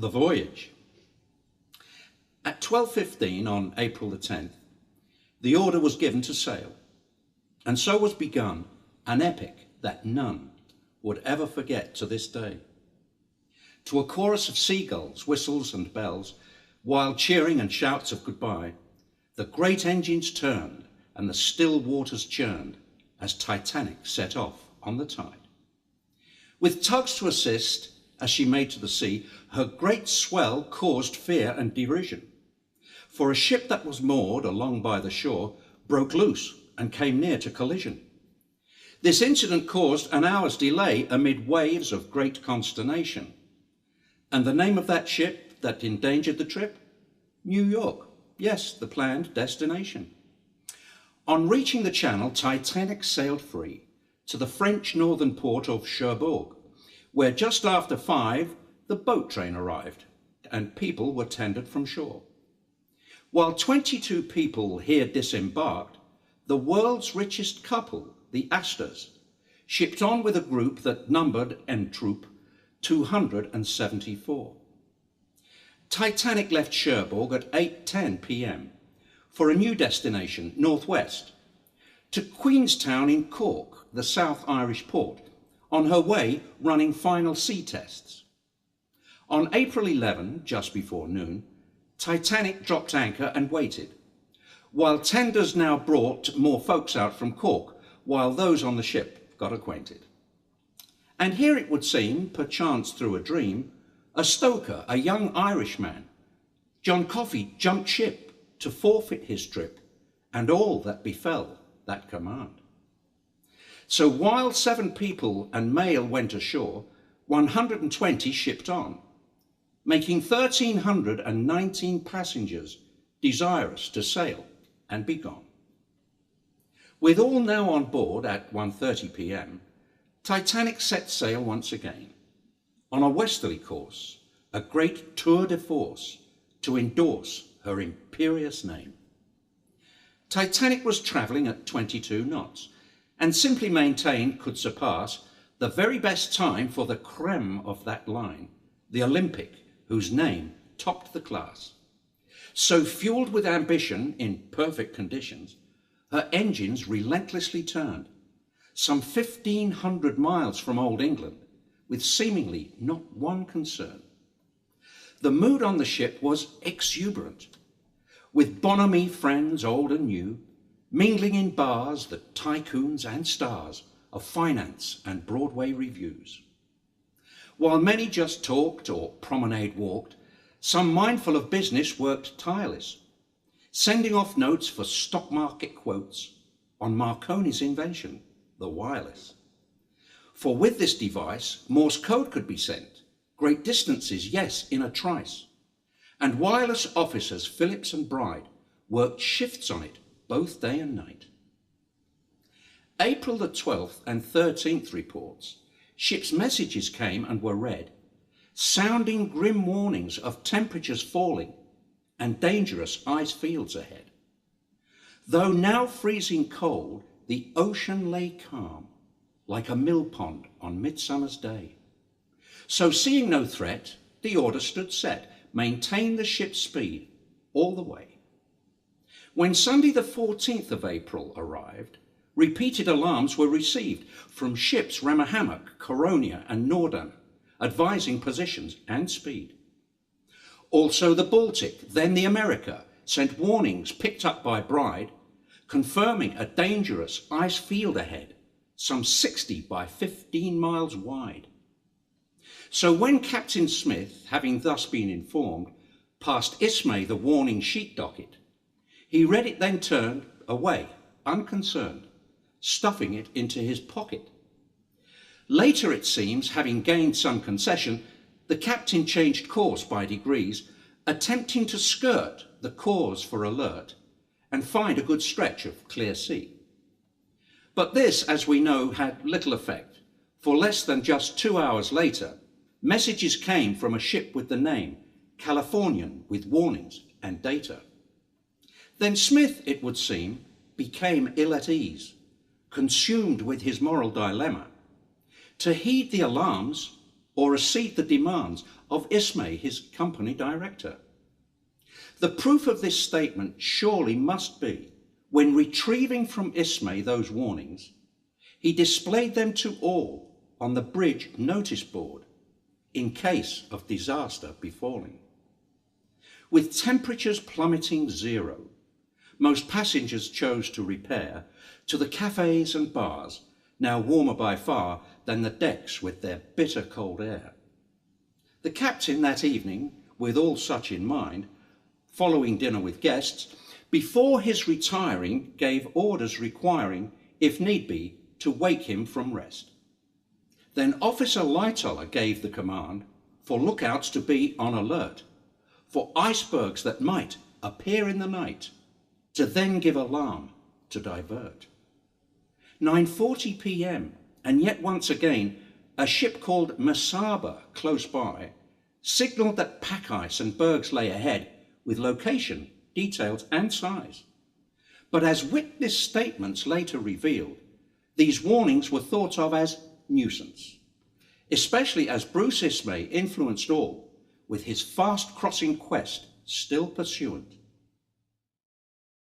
The Voyage. At 12:15 on April the 10th, the order was given to sail, and so was begun an epic that none would ever forget to this day. To a chorus of seagulls, whistles and bells, wild cheering and shouts of goodbye, the great engines turned and the still waters churned as Titanic set off on the tide. With tugs to assist as she made to the sea, her great swell caused fear and derision. For a ship that was moored along by the shore broke loose and came near to collision. This incident caused an hour's delay amid waves of great consternation. And the name of that ship that endangered the trip? New York. Yes, the planned destination. On reaching the Channel, Titanic sailed free to the French northern port of Cherbourg, where just after 5 the boat train arrived and people were tendered from shore. While 22 people here disembarked, the world's richest couple, the Astors, shipped on with a group that numbered en troupe 274. Titanic left Cherbourg at 8:10 p.m. for a new destination, northwest, to Queenstown in Cork, the South Irish port, on her way running final sea tests. On April 11, just before noon, Titanic dropped anchor and waited, while tenders now brought more folks out from Cork, while those on the ship got acquainted. And here it would seem, perchance through a dream, a stoker, a young Irishman, John Coffey, jumped ship to forfeit his trip and all that befell that command. So while 7 people and mail went ashore, 120 shipped on, making 1,319 passengers desirous to sail and be gone. With all now on board at 1:30 p.m, Titanic set sail once again, on a westerly course, a great tour de force to endorse her imperious name. Titanic was travelling at 22 knots, and simply maintained could surpass the very best time for the creme of that line, the Olympic, whose name topped the class. So fueled with ambition in perfect conditions, her engines relentlessly turned, some 1,500 miles from Old England, with seemingly not one concern. The mood on the ship was exuberant, with bonhomie friends old and new, mingling in bars the tycoons and stars of finance and Broadway reviews. While many just talked or promenade walked, some mindful of business worked tireless, sending off notes for stock market quotes on Marconi's invention, the wireless. For with this device, Morse code could be sent, great distances, yes, in a trice. And wireless officers, Phillips and Bride, worked shifts on it, both day and night. April the 12th and 13th reports, ships' messages came and were read, sounding grim warnings of temperatures falling and dangerous ice fields ahead. Though now freezing cold, the ocean lay calm, like a mill pond on Midsummer's Day. So seeing no threat, the order stood set, maintain the ship's speed all the way. When Sunday the 14th of April arrived, repeated alarms were received from ships Ramahamack, Coronia and Nordam, advising positions and speed. Also the Baltic, then the America, sent warnings picked up by Bride, confirming a dangerous ice field ahead, some 60 by 15 miles wide. So when Captain Smith, having thus been informed, passed Ismay the warning sheet docket, he read it, then turned away, unconcerned, stuffing it into his pocket. Later, it seems, having gained some concession, the captain changed course by degrees, attempting to skirt the cause for alert and find a good stretch of clear sea. But this, as we know, had little effect, for less than just 2 hours later, messages came from a ship with the name Californian with warnings and data. Then Smith, it would seem, became ill at ease, consumed with his moral dilemma, to heed the alarms or accede the demands of Ismay, his company director. The proof of this statement surely must be when retrieving from Ismay those warnings, he displayed them to all on the bridge notice board in case of disaster befalling. With temperatures plummeting zero, most passengers chose to repair to the cafes and bars, now warmer by far than the decks with their bitter cold air. The captain that evening, with all such in mind, following dinner with guests, before his retiring gave orders requiring, if need be, to wake him from rest. Then Officer Lightoller gave the command for lookouts to be on alert, for icebergs that might appear in the night, to then give alarm to divert. 9:40 p.m, and yet once again, a ship called Masaba close by signalled that pack ice and bergs lay ahead with location, details and size. But as witness statements later revealed, these warnings were thought of as nuisance, especially as Bruce Ismay influenced all with his fast crossing quest still pursuant.